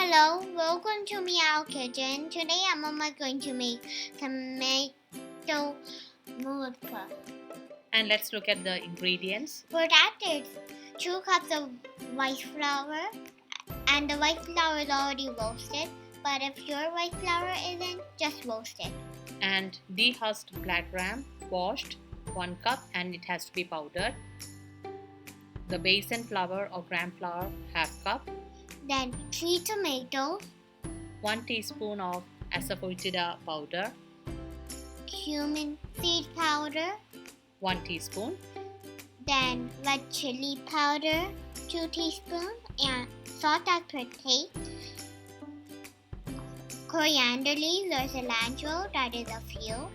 Hello, welcome to Meow Kitchen. Today Mama going to make tomato murukku. And let's look at the ingredients. For that, it's 2 cups of white flour, and the white flour is already roasted. But if your white flour isn't, just roast it. And dehusked black gram, washed, 1 cup, and it has to be powdered. The Besan flour or gram flour, half cup. Then 3 tomatoes, 1 teaspoon of Asafoetida powder, cumin seed powder, 1 teaspoon. then red chili powder, 2 teaspoons, and salt as per taste. Coriander leaves or cilantro, that is a few.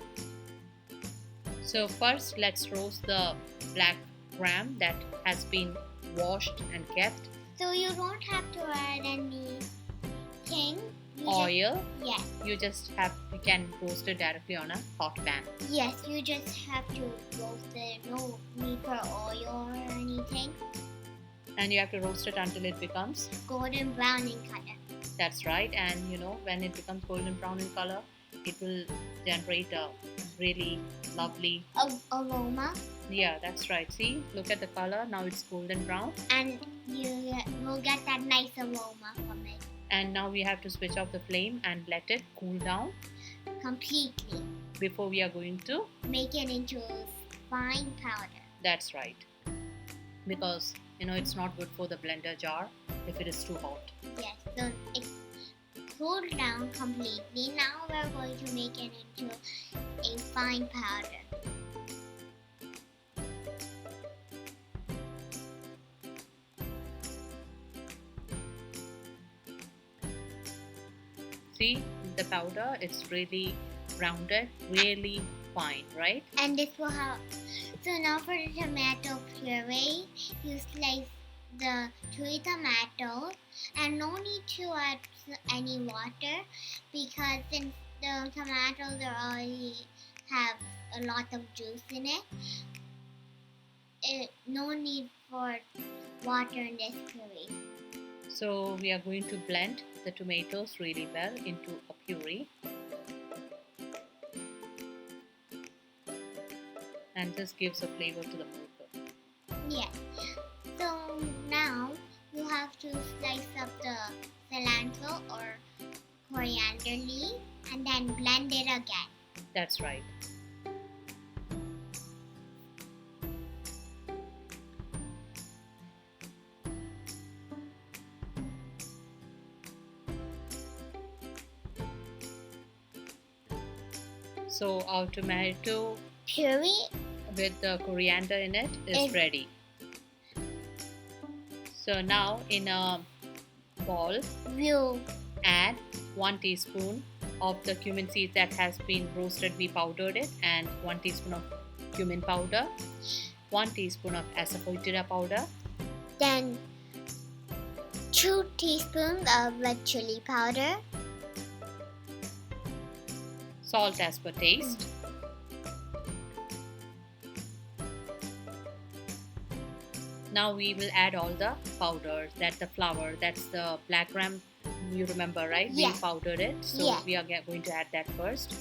So first let's roast the black gram that has been washed and kept. So you don't have to add anything. Oil. Yes. You can roast it directly on a hot pan. Yes, you just have to roast it. No need for oil or anything. And you have to roast it until it becomes golden brown in color. That's right. And when it becomes golden brown in color, it will generate a really lovely aroma. Yeah, that's right. See, look at the color. Now it's golden brown. And you will get that nice aroma from it. And now we have to switch off the flame and let it cool down completely before we are going to make it into a fine powder. That's right. Because it's not good for the blender jar if it is too hot. Yes, so it's cooled down completely. Now we're going to make it into a fine powder. See the powder, it's really rounded, really fine, right? And this will have. So now for the tomato puree, you slice the 3 tomatoes, and no need to add any water because since the tomatoes already have a lot of juice in it, no need for water in this puree. So we are going to blend the tomatoes really well into a puree. And this gives a flavor to the murukku. Yes. So now you have to slice up the cilantro or coriander leaf and then blend it again. That's right. So our tomato puree with the coriander in it is ready. So now in a bowl, we'll add 1 teaspoon of the cumin seed that has been roasted. We powdered it, and 1 teaspoon of cumin powder, 1 teaspoon of Asafoetida powder, then 2 teaspoons of red chili powder, salt as per taste, Now we will add all the powders. That's the flour, that's the black gram, you remember, right? Yeah. We powdered it, so Yeah. we are going to add that first.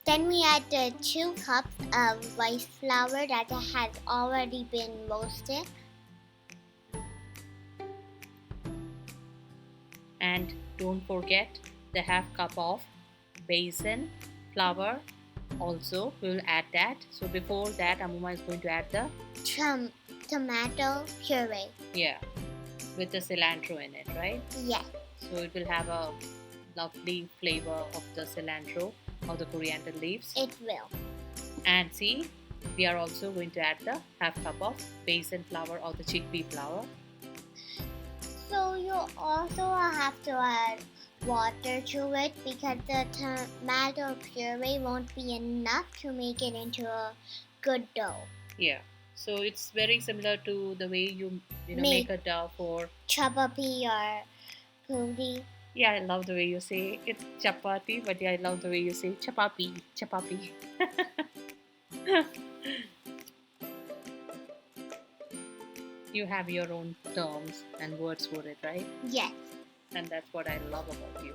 Then we add the 2 cups of rice flour that has already been roasted. And don't forget the half cup of Besan flour. Also, we will add that. So before that, Amuma is going to add the tomato puree. Yeah, with the cilantro in it, right? Yeah. So it will have a lovely flavor of the cilantro or the coriander leaves. It will. And see, we are also going to add the half cup of Besan flour or the chickpea flour. So you also have to add water to it because the tomato puree won't be enough to make it into a good dough. Yeah. So it's very similar to the way you make a dough for chapati or puree. Yeah, I love the way you say it's chapati, but yeah, I love the way you say chapapi. You have your own terms and words for it, right? Yes. And that's what I love about you.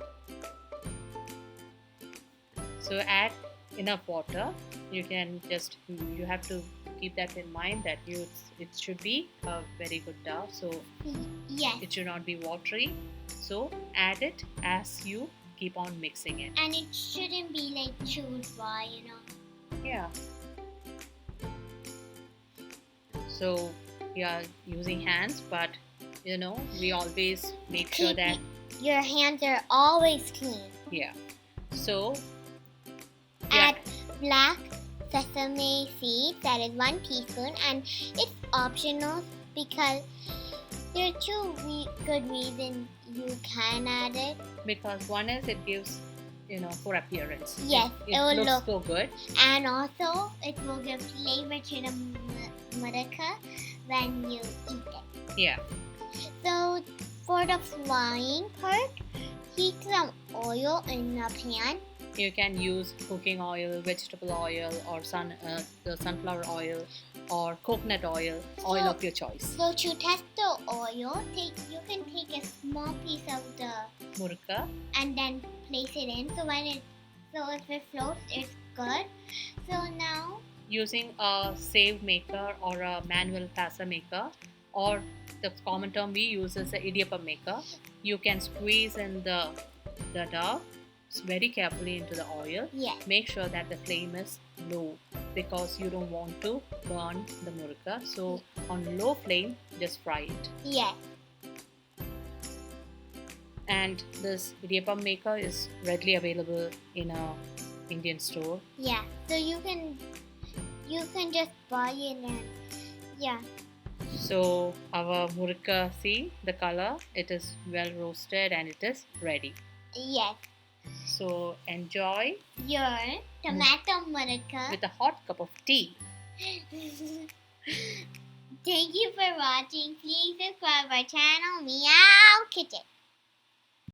So add enough water. You have to keep that in mind that it should be a very good dough. So Yes. it should not be watery. So add it as you keep on mixing it. And it shouldn't be like too dry, Yeah. So we are using hands, but we always make sure that your hands are always clean. yeah. So Add black sesame seeds, that is 1 teaspoon, and it's optional because there are 2 good reasons you can add it. because one is it gives for appearance. Yes, it will looks look so good. And also, it will give flavor to the murukku when you eat it. Yeah. So, for the frying part, heat some oil in a pan. You can use cooking oil, vegetable oil, or the sunflower oil, or coconut oil of your choice. So to test the oil, you can take a small piece of the Murukku. and then place it in. So if it floats, it's good. So now Using a save maker or a manual pasta maker, or the common term we use is the idiyappam maker, you can squeeze in the dough very carefully into the oil. yes, Make sure that the flame is low because you don't want to burn the murukku. So on low flame, just fry it. yes, And this idiyappam maker is readily available in a Indian store. yeah. So you can just buy it and yeah. So our murukku, see the color, it is well roasted and it is ready. Yes. So enjoy Your tomato murukku. with a hot cup of tea. Thank you for watching. Please subscribe our channel, Meow Kitchen.